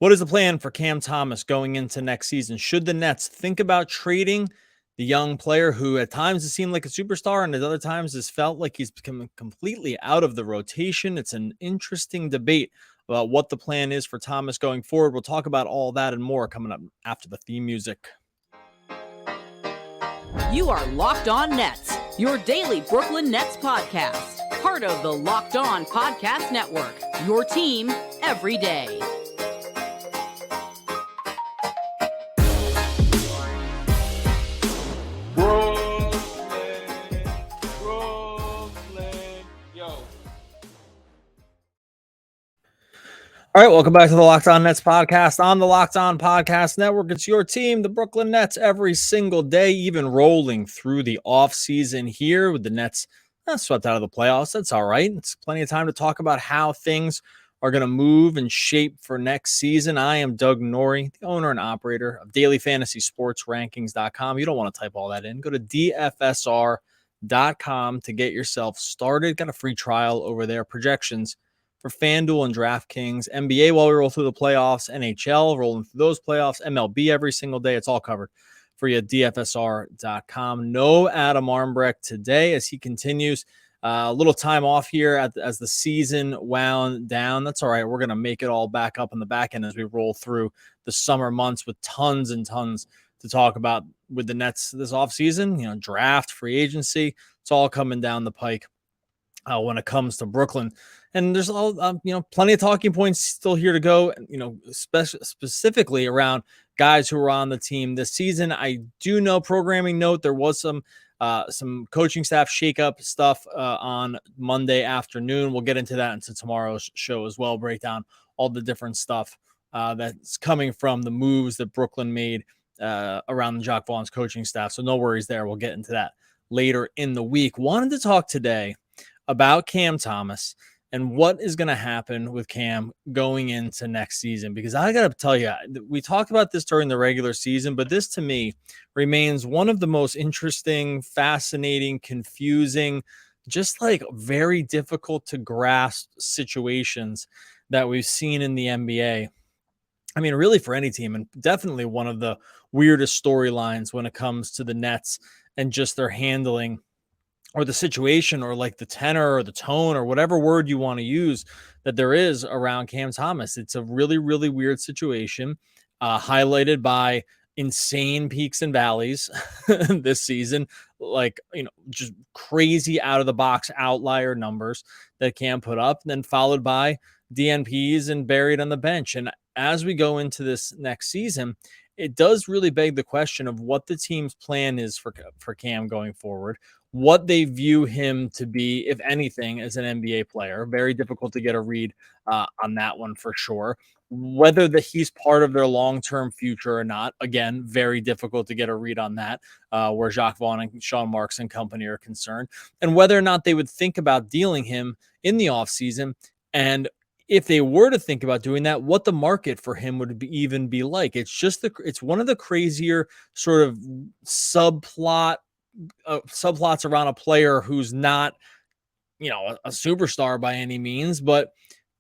What is the plan for Cam Thomas going into next season? Should the Nets think about trading the young player who at times has seemed like a superstar and at other times has felt like he's become completely out of the rotation? It's an interesting debate about what the plan is for Thomas going forward. We'll talk about all that and more coming up after the theme music. You are Locked On Nets, your daily Brooklyn Nets podcast. Part of the Locked On Podcast Network, your team every day. All right, welcome back to the Locked On Nets podcast on the Locked On Podcast Network. It's your team, the Brooklyn Nets, every single day, even rolling through the offseason here with the Nets swept out of the playoffs. That's all right. It's plenty of time to talk about how things are going to move and shape for next season. I am Doug Norrie, the owner and operator of dailyfantasysportsrankings.com. You don't want to type all that in. Go to dfsr.com to get yourself started. Got a free trial over there. Projections for FanDuel and DraftKings, NBA while we roll through the playoffs, NHL rolling through those playoffs, MLB every single day. It's all covered for you at DFSR.com. No Adam Armbrecht today as he continues a little time off here as the season wound down. That's all right. We're going to make it all back up in the back end as we roll through the summer months with tons and tons to talk about with the Nets this offseason. Draft, free agency, it's all coming down the pike when it comes to Brooklyn. And there's all, plenty of talking points still here to go, specifically around guys who are on the team this season. I do know, programming note, there was some coaching staff shakeup stuff on Monday afternoon. We'll get into that into tomorrow's show as well, break down all the different stuff that's coming from the moves that Brooklyn made around the Jacques Vaughn's coaching staff. So no worries there. We'll get into that later in the week. Wanted to talk today about Cam Thomas and what is going to happen with Cam going into next season. Because I got to tell you, we talked about this during the regular season, but this to me remains one of the most interesting, fascinating, confusing, just like very difficult to grasp situations that we've seen in the NBA. I mean, really for any team, and definitely one of the weirdest storylines when it comes to the Nets and just their handling or the situation or like the tenor or the tone or whatever word you want to use that there is around Cam Thomas. It's a really, really weird situation highlighted by insane peaks and valleys this season, just crazy out of the box outlier numbers that Cam put up, and then followed by DNPs and buried on the bench. And as we go into this next season, it does really beg the question of what the team's plan is for Cam going forward, what they view him to be, if anything, as an NBA player. Very difficult to get a read on that one for sure. Whether he's part of their long-term future or not, again, very difficult to get a read on that, where Jacques Vaughn and Sean Marks and company are concerned, and whether or not they would think about dealing him in the offseason, and if they were to think about doing that, what the market for him would even be like. It's just it's one of the crazier sort of subplots around a player who's not, a superstar by any means, but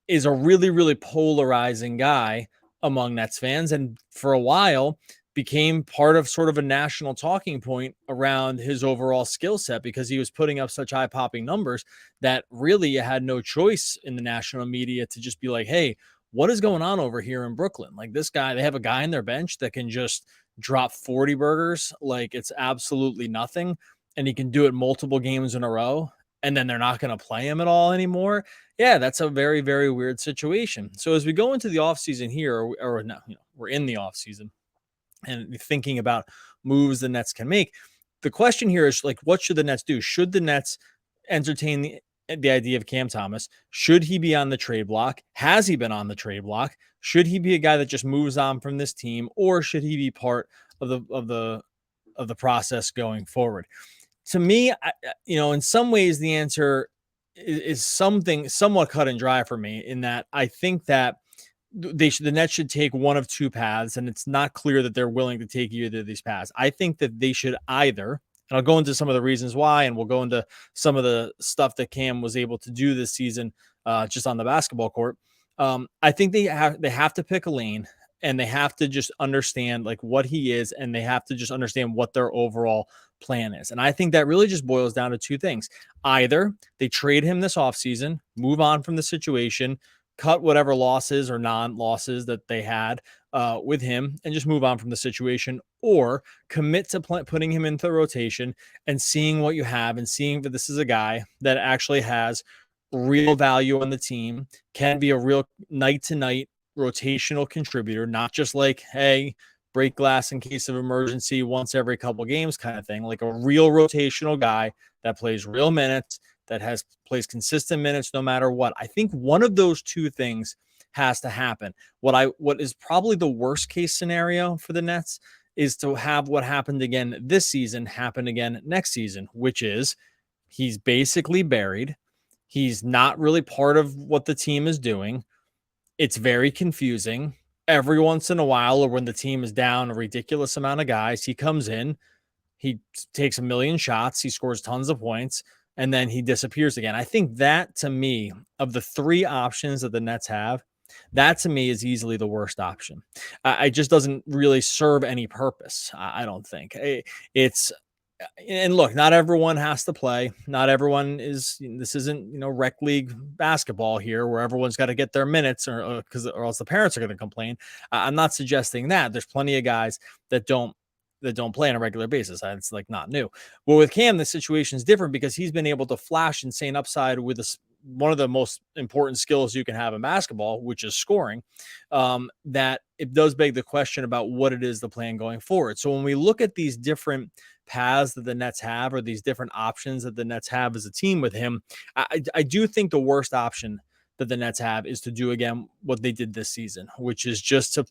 is a really, really polarizing guy among Nets fans. And for a while became part of sort of a national talking point around his overall skill set because he was putting up such eye popping numbers that really you had no choice in the national media to just be like, hey, what is going on over here in Brooklyn? Like this guy, they have a guy in their bench that can just drop 40 burgers like it's absolutely nothing. And he can do it multiple games in a row. And then they're not going to play him at all anymore. Yeah, that's a very, very weird situation. So as we go into the offseason here, or no, we're in the offseason and thinking about moves the Nets can make, the question here is like, what should the Nets do? Should the Nets entertain the idea of Cam Thomas? Should he be on the trade block? Has he been on the trade block? Should he be a guy that just moves on from this team, or should he be part of the process going forward? To me, in some ways, the answer is something somewhat cut and dry for me, in that I think that the Nets should take one of two paths, and it's not clear that they're willing to take either of these paths. I think that they should either, and I'll go into some of the reasons why, and we'll go into some of the stuff that Cam was able to do this season just on the basketball court. I think they have to pick a lane, and they have to just understand like what he is, and they have to just understand what their overall plan is. And I think that really just boils down to two things. Either they trade him this offseason, move on from the situation, cut whatever losses or non-losses that they had with him, and just move on from the situation, or commit to putting him into the rotation and seeing what you have, and seeing that this is a guy that actually has real value on the team, can be a real night to night rotational contributor, not just like, hey, break glass in case of emergency once every couple games kind of thing, like a real rotational guy that plays real minutes, that plays consistent minutes no matter what. I think one of those two things has to happen. What is probably the worst case scenario for the Nets is to have what happened again this season happen again next season, which is he's basically buried. He's not really part of what the team is doing. It's very confusing. Every once in a while, or when the team is down a ridiculous amount of guys, he comes in, he takes a million shots, he scores tons of points, and then he disappears again. I think that, to me, of the three options that the Nets have, that to me is easily the worst option. It just doesn't really serve any purpose. I don't think it's. And look, not everyone has to play. Not everyone is. This isn't rec league basketball here, where everyone's got to get their minutes, or else the parents are going to complain. I'm not suggesting that. There's plenty of guys that don't play on a regular basis. It's like not new. But with Cam, the situation is different because he's been able to flash insane upside with one of the most important skills you can have in basketball, which is scoring. That it does beg the question about what it is the plan going forward. So when we look at these different paths that the Nets have, or these different options that the Nets have as a team with him, I do think the worst option that the Nets have is to do again what they did this season, which is just to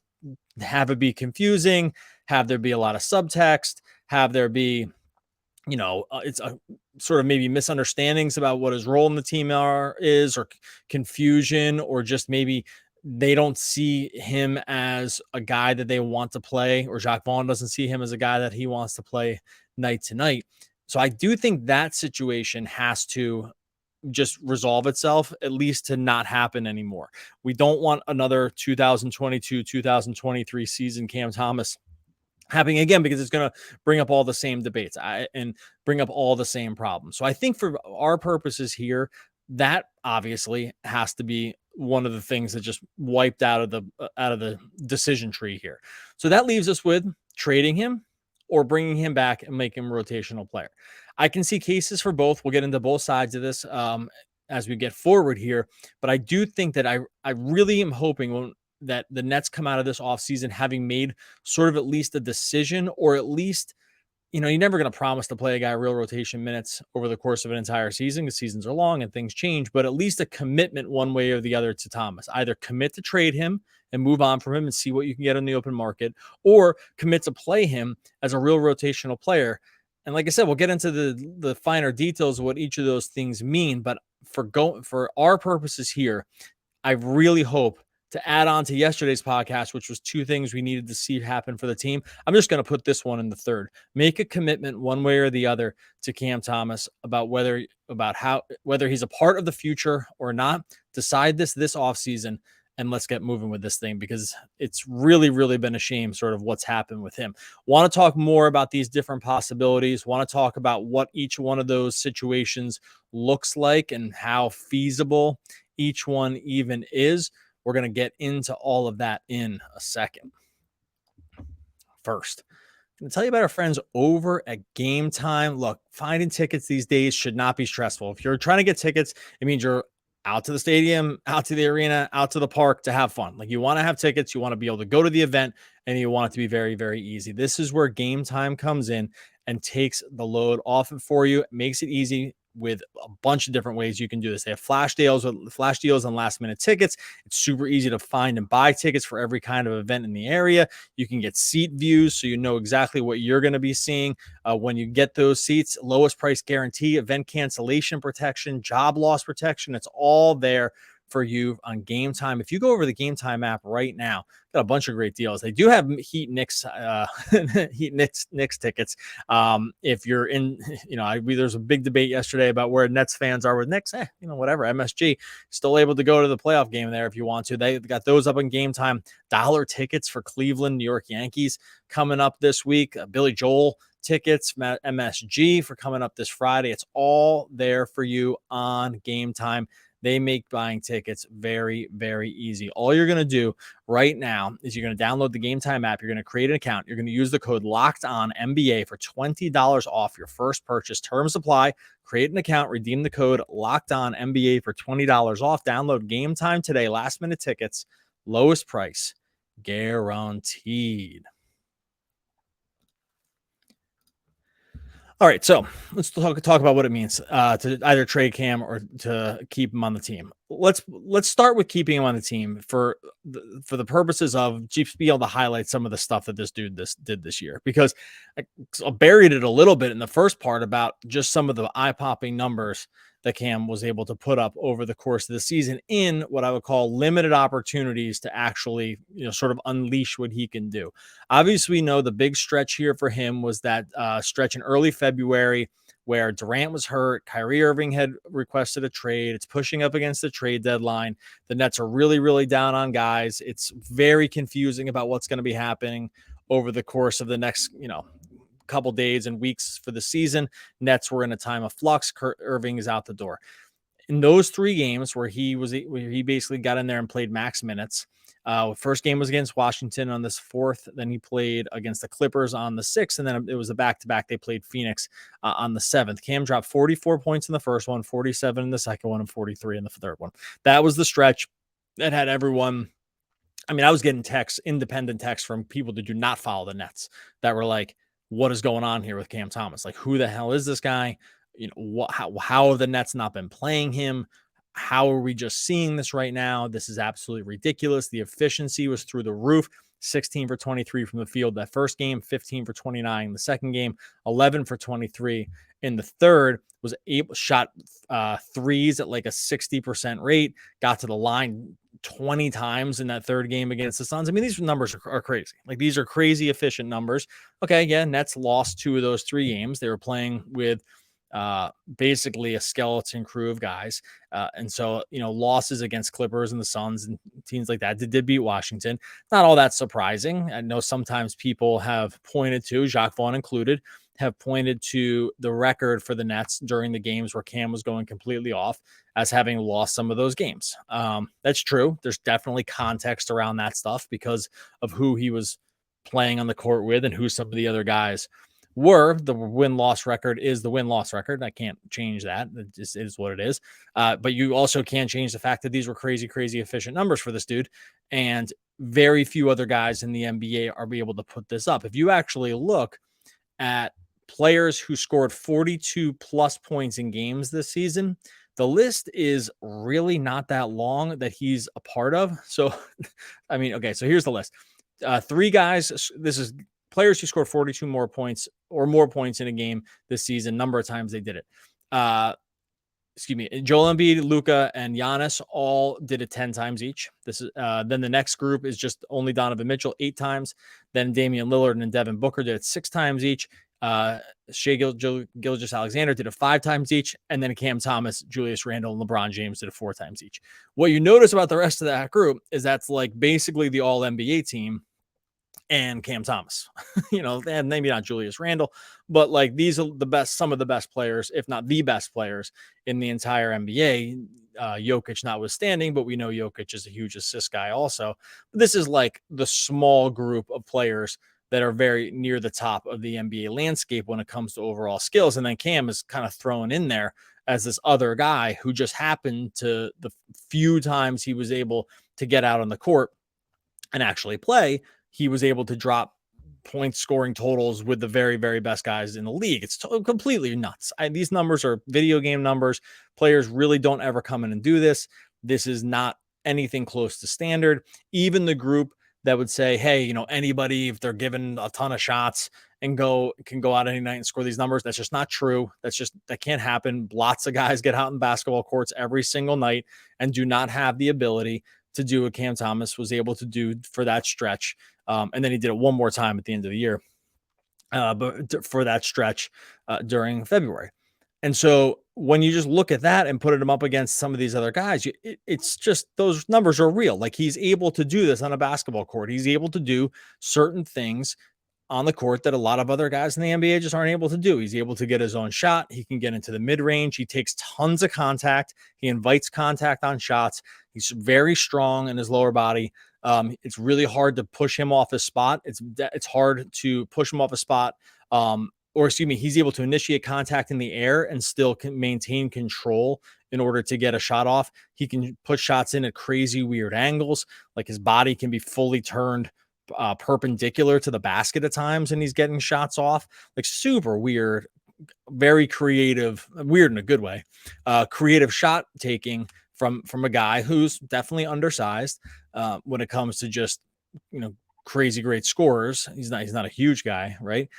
have it be confusing, have there be a lot of subtext, have there be, it's a sort of maybe misunderstandings about what his role in the team is, or confusion, or just maybe they don't see him as a guy that they want to play, or Jacques Vaughn doesn't see him as a guy that he wants to play night to night. So I do think that situation has to just resolve itself, at least to not happen anymore. We don't want another 2022, 2023 season Cam Thomas happening again, because it's going to bring up all the same debates and bring up all the same problems. So I think for our purposes here, that obviously has to be one of the things that just wiped out of the decision tree here. So that leaves us with trading him or bringing him back and making him a rotational player. I can see cases for both. We'll get into both sides of this as we get forward here. But I do think that I really am hoping that the Nets come out of this offseason having made sort of at least a decision, or at least, you're never going to promise to play a guy real rotation minutes over the course of an entire season, because seasons are long and things change, but at least a commitment one way or the other to Thomas. Either commit to trade him and move on from him and see what you can get on the open market, or commit to play him as a real rotational player. And like I said, we'll get into the finer details of what each of those things mean. But for our purposes here, I really hope to add on to yesterday's podcast, which was two things we needed to see happen for the team. I'm just going to put this one in the third. Make a commitment one way or the other to Cam Thomas about whether he's a part of the future or not. Decide this offseason, and let's get moving with this thing, because it's really, really been a shame sort of what's happened with him. Want to talk more about these different possibilities, want to talk about what each one of those situations looks like and how feasible each one even is. We're going to get into all of that in a second. First, I'm going to tell you about our friends over at Game Time. Look, finding tickets these days should not be stressful. If you're trying to get tickets, it means you're out to the stadium, out to the arena, out to the park to have fun. Like, you want to have tickets, you want to be able to go to the event, and you want it to be very, very easy. This is where Game Time comes in and takes the load off it for you. It makes it easy with a bunch of different ways you can do this. They have flash deals on last minute tickets. It's super easy to find and buy tickets for every kind of event in the area. You can get seat views, so you know exactly what you're going to be seeing when you get those seats. Lowest price guarantee, event cancellation protection, job loss protection. It's all there for you on Game Time. If you go over the Game Time app right now, got a bunch of great deals. They do have Heat Knicks Knicks tickets. If you're in, there's a big debate yesterday about where Nets fans are with Knicks. Whatever. MSG still able to go to the playoff game there if you want to. They got those up in Game Time. Dollar tickets for Cleveland, New York Yankees coming up this week. Billy Joel tickets, MSG for coming up this Friday. It's all there for you on Game Time. They make buying tickets very, very easy. All you're going to do right now is you're going to download the Game Time app. You're going to create an account. You're going to use the code LOCKEDONNBA for $20 off your first purchase. Terms apply. Create an account. Redeem the code LOCKEDONNBA for $20 off. Download Game Time today. Last minute tickets. Lowest price guaranteed. All right, so let's talk about what it means to either trade Cam or to keep him on the team. Let's start with keeping him on the team for the purposes of just be able to highlight some of the stuff that this dude did this year, because I buried it a little bit in the first part about just some of the eye-popping numbers that Cam was able to put up over the course of the season in what I would call limited opportunities to actually, sort of unleash what he can do. Obviously, we know the big stretch here for him was that stretch in early February where Durant was hurt. Kyrie Irving had requested a trade. It's pushing up against the trade deadline. The Nets are really, really down on guys. It's very confusing about what's going to be happening over the course of the next, couple days and weeks for the season. Nets were in a time of flux. Irving is out the door. In those 3 games where he basically got in there and played max minutes. First game was against Washington on this 4th. Then he played against the Clippers on the 6th. And then it was a back-to-back. They played Phoenix on the 7th. Cam dropped 44 points in the first one, 47 in the second one, and 43 in the third one. That was the stretch that had everyone. I was getting independent texts from people that do not follow the Nets that were like, what is going on here with Cam Thomas? Like, who the hell is this guy? How have the Nets not been playing him? How are we just seeing this right now? This is absolutely ridiculous. The efficiency was through the roof. 16 for 23 from the field that first game, 15 for 29 in the second game, 11 for 23 in the third. Was able shot threes at like a 60% rate, got to the line 20 times in that third game against the Suns. These numbers are crazy. Like, these are crazy efficient numbers. Okay, yeah, Nets lost 2 of those 3 games. They were playing with basically a skeleton crew of guys. And so, losses against Clippers and the Suns and teams like that did beat Washington. Not all that surprising. I know sometimes people have pointed to, Jacques Vaughn included, have pointed to the record for the Nets during the games where Cam was going completely off as having lost some of those games. That's true. There's definitely context around that stuff because of who he was playing on the court with and who some of the other guys were. The win-loss record is the win-loss record. I can't change that. It just is what it is. But you also can't change the fact that these were crazy, crazy efficient numbers for this dude. And very few other guys in the NBA are able to put this up. If you actually look at players who scored 42 plus points in games this season, the list is really not that long that he's a part of. So, okay, so here's the list. 3 guys. This is players who scored 42 more points in a game this season. Number of times they did it. Joel Embiid, Luka, and Giannis all did it 10 times each. This is then the next group is just only Donovan Mitchell 8 times. Then Damian Lillard and Devin Booker did it 6 times each. Shai Gilgeous-Alexander did it 5 times each. And then Cam Thomas, Julius Randle, and LeBron James did it 4 times each. What you notice about the rest of that group is that's like basically the all NBA team and Cam Thomas, and maybe not Julius Randle, but like these are some of the best players, if not the best players in the entire NBA, Jokic notwithstanding, but we know Jokic is a huge assist guy also. But this is like the small group of players that are very near the top of the NBA landscape when it comes to overall skills. And then Cam is kind of thrown in there as this other guy who just happened to, the few times he was able to get out on the court and actually play, he was able to drop point scoring totals with the very, very best guys in the league. It's completely nuts. These numbers are video game numbers. Players really don't ever come in and do this. This is not anything close to standard. Even the group that would say, hey, anybody, if they're given a ton of shots and can go out any night and score these numbers. That's just not true. That can't happen. Lots of guys get out in basketball courts every single night and do not have the ability to do what Cam Thomas was able to do for that stretch. And then he did it one more time at the end of the year, but for that stretch during February. And so when you just look at that and put them up against some of these other guys, it's just those numbers are real. Like, he's able to do this on a basketball court. He's able to do certain things on the court that a lot of other guys in the NBA just aren't able to do. He's able to get his own shot. He can get into the mid-range. He takes tons of contact. He invites contact on shots. He's very strong in his lower body. It's really hard to push him off his spot. It's hard to push him off a spot. He's able to initiate contact in the air and still can maintain control in order to get a shot off. He can put shots in at crazy, weird angles. Like, his body can be fully turned perpendicular to the basket at times, and he's getting shots off. Like, super weird, very creative, weird in a good way, creative shot taking from a guy who's definitely undersized when it comes to just, crazy great scorers. He's not a huge guy, right?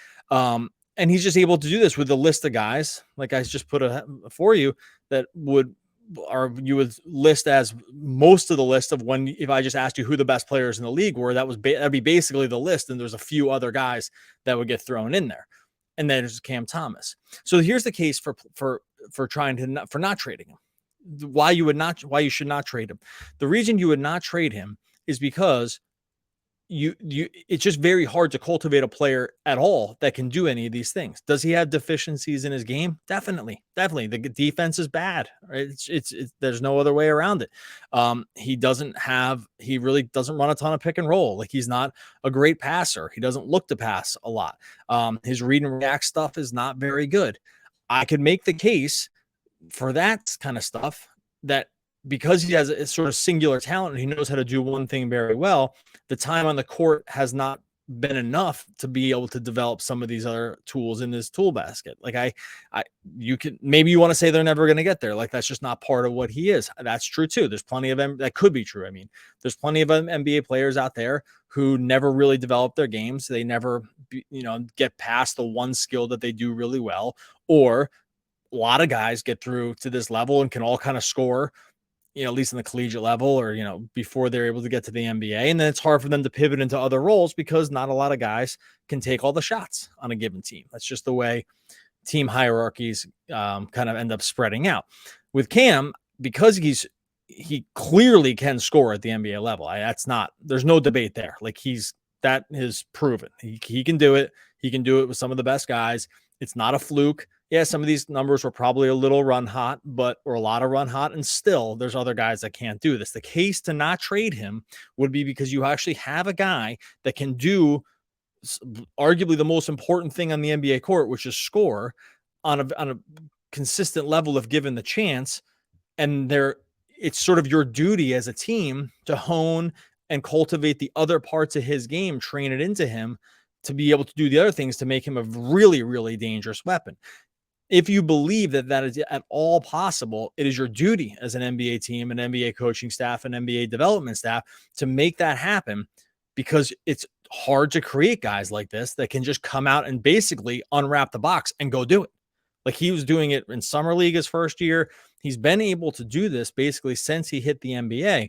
And he's just able to do this with a list of guys, like I just put for you, that you would list as most of the list of if I just asked you who the best players in the league were, that'd be basically the list. And there's a few other guys that would get thrown in there. And then there's Cam Thomas. So here's the case for not trading him. Why you should not trade him. The reason you would not trade him is because it's just very hard to cultivate a player at all that can do any of these things. Does he have deficiencies in his game? Definitely. The defense is bad, right? There's no other way around it. He really doesn't run a ton of pick and roll. Like, he's not a great passer. He doesn't look to pass a lot. His read and react stuff is not very good. I could make the case for that kind of stuff that because he has a sort of singular talent and he knows how to do one thing very well, the time on the court has not been enough to be able to develop some of these other tools in his tool basket. Like, maybe you want to say they're never going to get there. Like, that's just not part of what he is. That's true too. There's plenty of them that could be true. I mean, there's plenty of NBA players out there who never really develop their games. They never, get past the one skill that they do really well, or a lot of guys get through to this level and can all kind of score, at least in the collegiate level, or, before they're able to get to the NBA. And then it's hard for them to pivot into other roles because not a lot of guys can take all the shots on a given team. That's just the way team hierarchies kind of end up spreading out. With Cam, because he clearly can score at the NBA level. There's no debate there. Like, that is proven. He can do it. He can do it with some of the best guys. It's not a fluke. Yeah, some of these numbers were probably a little run hot, or a lot of run hot, and still there's other guys that can't do this. The case to not trade him would be because you actually have a guy that can do arguably the most important thing on the NBA court, which is score on a consistent level if given the chance. And it's sort of your duty as a team to hone and cultivate the other parts of his game, train it into him to be able to do the other things to make him a really, really dangerous weapon. If you believe that is at all possible, it is your duty as an NBA team, an NBA coaching staff, an NBA development staff to make that happen, because it's hard to create guys like this that can just come out and basically unwrap the box and go do it. Like, he was doing it in summer league his first year. He's been able to do this basically since he hit the NBA.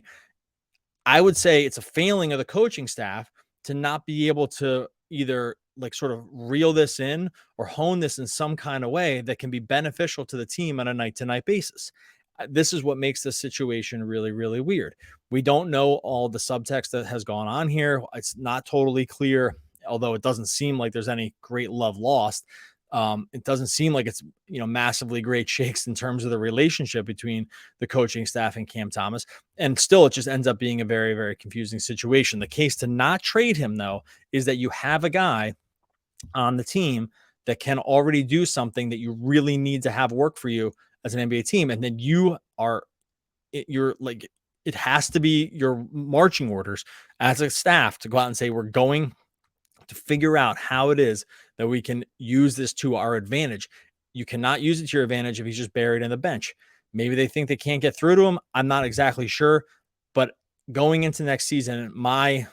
I would say it's a failing of the coaching staff to not be able to either sort of reel this in or hone this in some kind of way that can be beneficial to the team on a night-to-night basis. This is what makes this situation really, really weird. We don't know all the subtext that has gone on here. It's not totally clear, although it doesn't seem like there's any great love lost. It doesn't seem like it's, massively great shakes in terms of the relationship between the coaching staff and Cam Thomas. And still, it just ends up being a very, very confusing situation. The case to not trade him, though, is that you have a guy on the team that can already do something that you really need to have work for you as an NBA team. And then it has to be your marching orders as a staff to go out and say, we're going to figure out how it is that we can use this to our advantage. You cannot use it to your advantage if he's just buried in the bench. Maybe they think they can't get through to him. I'm not exactly sure, but going into next season, my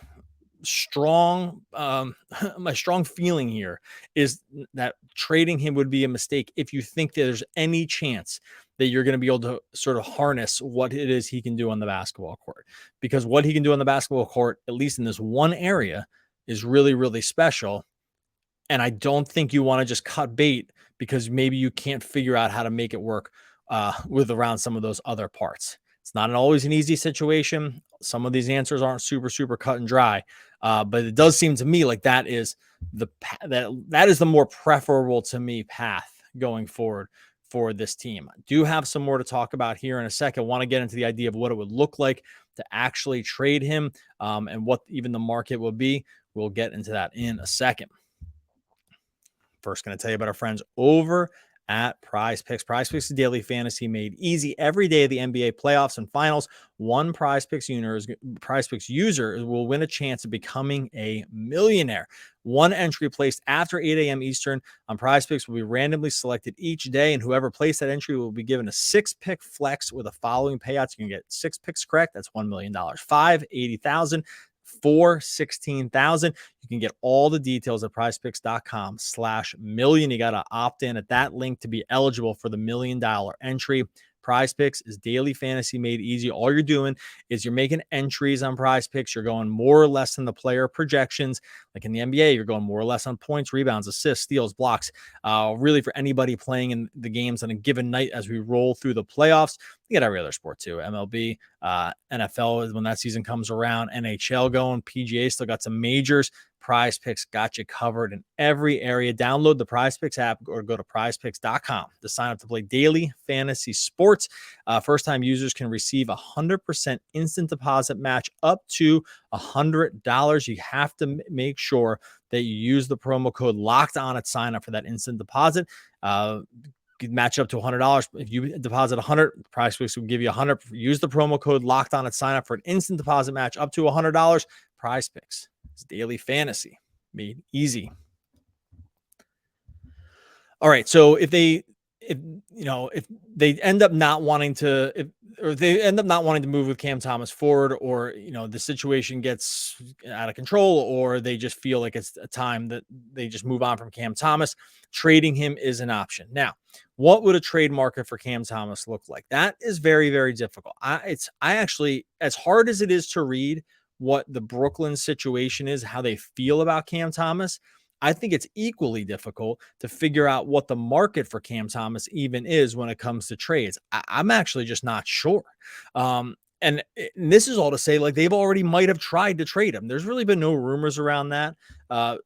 strong, my strong feeling here is that trading him would be a mistake if you think that there's any chance that you're going to be able to sort of harness what it is he can do on the basketball court. Because what he can do on the basketball court, at least in this one area, is really, really special. And I don't think you want to just cut bait because maybe you can't figure out how to make it work with around some of those other parts. It's not always an easy situation. Some of these answers aren't super, super cut and dry. But it does seem to me like that is that is the more preferable to me path going forward for this team. I do have some more to talk about here in a second. I want to get into the idea of what it would look like to actually trade him and what even the market will be. We'll get into that in a second. First, going to tell you about our friends over at Prize Picks. Prize Picks is daily fantasy made easy every day of the NBA playoffs and finals. One Prize Picks user will win a chance of becoming a millionaire. One entry placed after 8 a.m. Eastern on Prize Picks will be randomly selected each day, and whoever placed that entry will be given a 6-pick flex with the following payouts. You can get 6 picks correct. That's $1 million. 5, 80,000. 4, 16,000. You can get all the details at prizepicks.com/million. You got to opt in at that link to be eligible for the $1 million entry. Prize Picks is daily fantasy made easy. All you're doing is you're making entries on Prize Picks. You're going more or less than the player projections. Like in the NBA, you're going more or less on points, rebounds, assists, steals, blocks. Really for anybody playing in the games on a given night as we roll through the playoffs. You get every other sport too. MLB, NFL is when that season comes around. NHL going. PGA still got some majors. Prize Picks got you covered in every area. Download the Prize Picks app or go to prizepicks.com to sign up to play daily fantasy sports. First-time users can receive 100% instant deposit match up to $100. You have to make sure that you use the promo code locked on at sign up for that instant deposit. Match up to $100. If you deposit $100, Prize Picks will give you $100. Use the promo code locked on at sign up for an instant deposit match up to $100. Prize Picks. It's daily fantasy made easy. All right. So if they end up not wanting to, move with Cam Thomas forward, or, the situation gets out of control, or they just feel like it's a time that they just move on from Cam Thomas, trading him is an option. Now, what would a trade market for Cam Thomas look like? That is very, very difficult. I actually, as hard as it is to read what the Brooklyn situation is, how they feel about Cam Thomas, I think it's equally difficult to figure out what the market for Cam Thomas even is when it comes to trades. I'm actually just not sure. And this is all to say, like, they've already might have tried to trade him. There's really been no rumors around that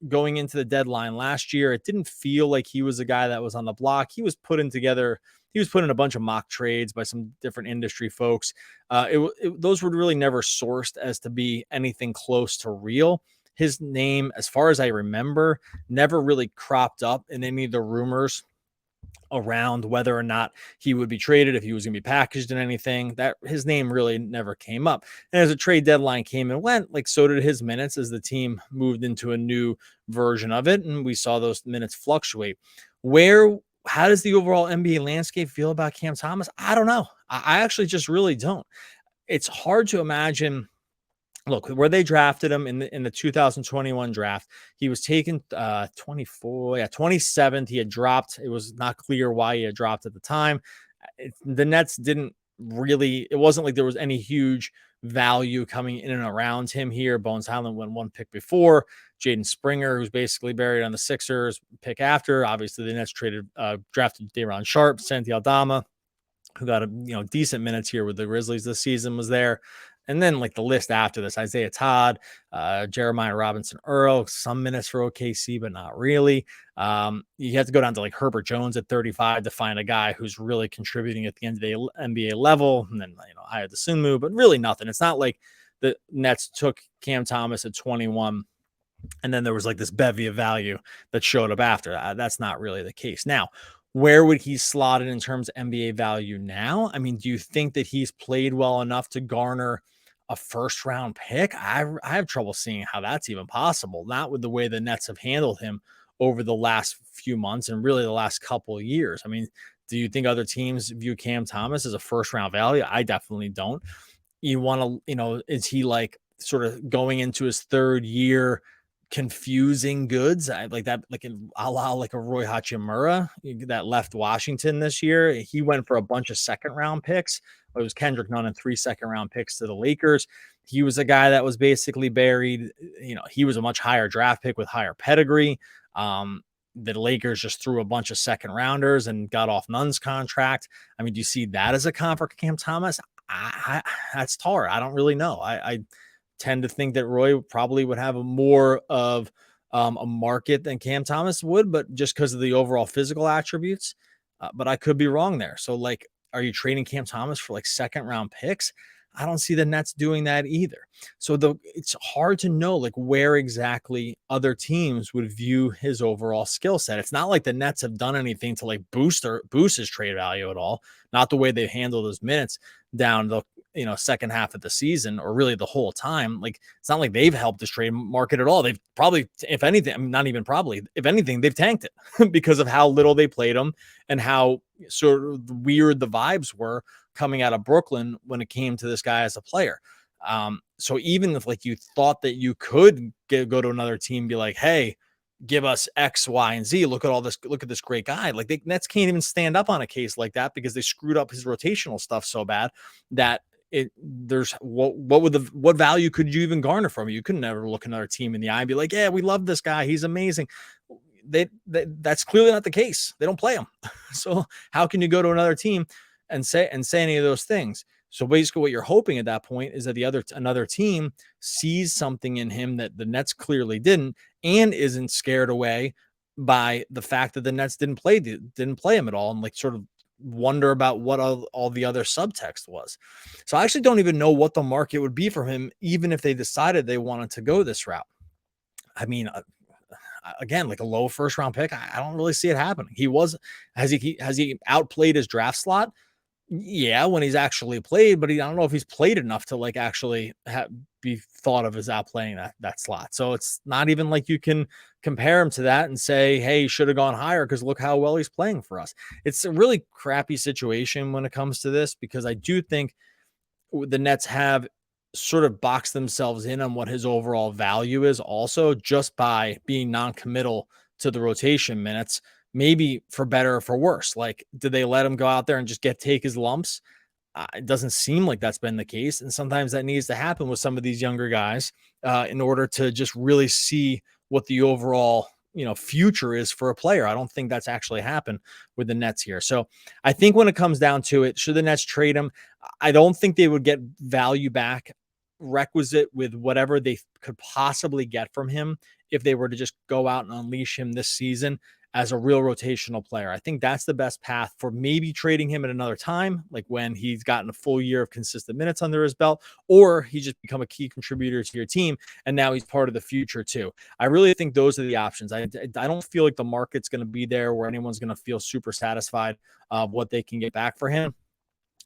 going into the deadline last year. It didn't feel like he was a guy that was on the block. He was put in a bunch of mock trades by some different industry folks. Those were really never sourced as to be anything close to real. His name, as far as I remember, never really cropped up in any of the rumors around whether or not he would be traded, if he was going to be packaged in anything. That his name really never came up. And as a trade deadline came and went, like, so did his minutes as the team moved into a new version of it, and we saw those minutes fluctuate. How does the overall NBA landscape feel about Cam Thomas? I don't know. I actually just really don't. It's hard to imagine. Look, where they drafted him in the 2021 draft, he was taken 27th. He had dropped. It was not clear why he had dropped at the time. The Nets it wasn't like there was any huge value coming in and around him here. Bones Highland went one pick before. Jaden Springer, who's basically buried on the Sixers pick after. Obviously, the Nets drafted Day'Ron Sharpe, Santi Aldama, who got decent minutes here with the Grizzlies this season, was there. And then, like, the list after this, Isaiah Todd, Jeremiah Robinson Earl, some minutes for OKC, but not really. You have to go down to like Herbert Jones at 35 to find a guy who's really contributing at the end of the NBA level. And then, I had the Sunmu, but really nothing. It's not like the Nets took Cam Thomas at 21 and then there was like this bevy of value that showed up after. That's not really the case. Now, where would he slot in terms of NBA value now? I mean, do you think that he's played well enough to garner a first round pick? I have trouble seeing how that's even possible. Not with the way the Nets have handled him over the last few months and really the last couple of years. I mean, do you think other teams view Cam Thomas as a first round value? I definitely don't. You want to, is he like sort of going into his third year, confusing goods. I like that, like a la like a Roy Hachimura that left Washington this year. He went for a bunch of second round picks. It was Kendrick Nunn and 3 second round picks to the Lakers. He was a guy that was basically buried. He was a much higher draft pick with higher pedigree. The Lakers just threw a bunch of second rounders and got off Nunn's contract. I mean, do you see that as a comp for Cam Thomas? That's tar. I don't really know. I tend to think that Roy probably would have more of a market than Cam Thomas would, but just because of the overall physical attributes. But I could be wrong there. So, like, are you trading Cam Thomas for like second round picks? I don't see the Nets doing that either. So it's hard to know like where exactly other teams would view his overall skill set. It's not like the Nets have done anything to like boost his trade value at all. Not the way they handled those minutes down the second half of the season, or really the whole time. Like, it's not like they've helped this trade market at all. They've probably, if anything, I mean, not even probably, if anything, they've tanked it because of how little they played him and how sort of weird the vibes were coming out of Brooklyn when it came to this guy as a player. So even if like you thought that you could go to another team and be like, hey, give us X, Y, and Z. Look at this great guy. Like, the Nets can't even stand up on a case like that because they screwed up his rotational stuff so bad that what value could you even garner from it? You could never look another team in the eye and be like, yeah, we love this guy. He's amazing. That's clearly not the case. They don't play him. So how can you go to another team and say any of those things? So basically what you're hoping at that point is that another team sees something in him that the Nets clearly didn't, and isn't scared away by the fact that the Nets didn't play him at all, and like sort of wonder about what all the other subtext was. So I actually don't even know what the market would be for him, even if they decided they wanted to go this route. I mean, again, like a low first round pick, I don't really see it happening. Has he outplayed his draft slot? Yeah, when he's actually played, but I don't know if he's played enough to like actually be thought of as outplaying that slot. So it's not even like you can compare him to that and say, hey, he should have gone higher because look how well he's playing for us. It's a really crappy situation when it comes to this, because I do think the Nets have sort of boxed themselves in on what his overall value is also, just by being non-committal to the rotation minutes. Maybe for better or for worse. Like, did they let him go out there and just take his lumps? It doesn't seem like that's been the case. And sometimes that needs to happen with some of these younger guys in order to just really see what the overall future is for a player. I don't think that's actually happened with the Nets here. So I think when it comes down to it, should the Nets trade him? I don't think they would get value back requisite with whatever they could possibly get from him if they were to just go out and unleash him this season as a real rotational player. I think that's the best path for maybe trading him at another time, like when he's gotten a full year of consistent minutes under his belt, or he's just become a key contributor to your team and now he's part of the future too. I really think those are the options. I don't feel like the market's going to be there where anyone's going to feel super satisfied of what they can get back for him.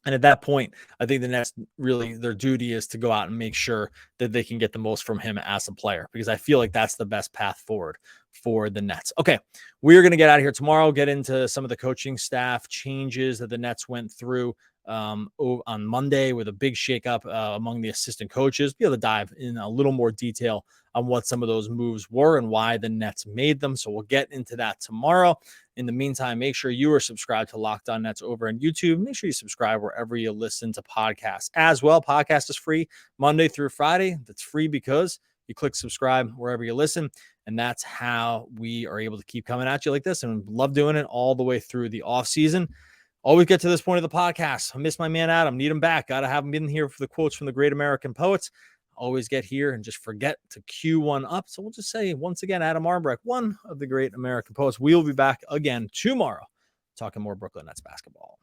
And at that point, I think the Nets, really, their duty is to go out and make sure that they can get the most from him as a player, because I feel like that's the best path forward for the Nets. Okay, we're going to get out of here tomorrow, get into some of the coaching staff changes that the Nets went through on Monday with a big shakeup among the assistant coaches. Be able to dive in a little more detail on what some of those moves were and why the Nets made them. So we'll get into that tomorrow. In the meantime, make sure you are subscribed to Locked On Nets over on YouTube. Make sure you subscribe wherever you listen to podcasts as well. Podcast is free Monday through Friday. That's free because you click subscribe wherever you listen. And that's how we are able to keep coming at you like this, and love doing it all the way through the off season. Always get to this point of the podcast. I miss my man Adam. Need him back. Got to have him in here for the quotes from the great American poets. Always get here and just forget to cue one up. So we'll just say once again, Adam Armbrecht, one of the great American poets. We'll be back again tomorrow talking more Brooklyn Nets basketball.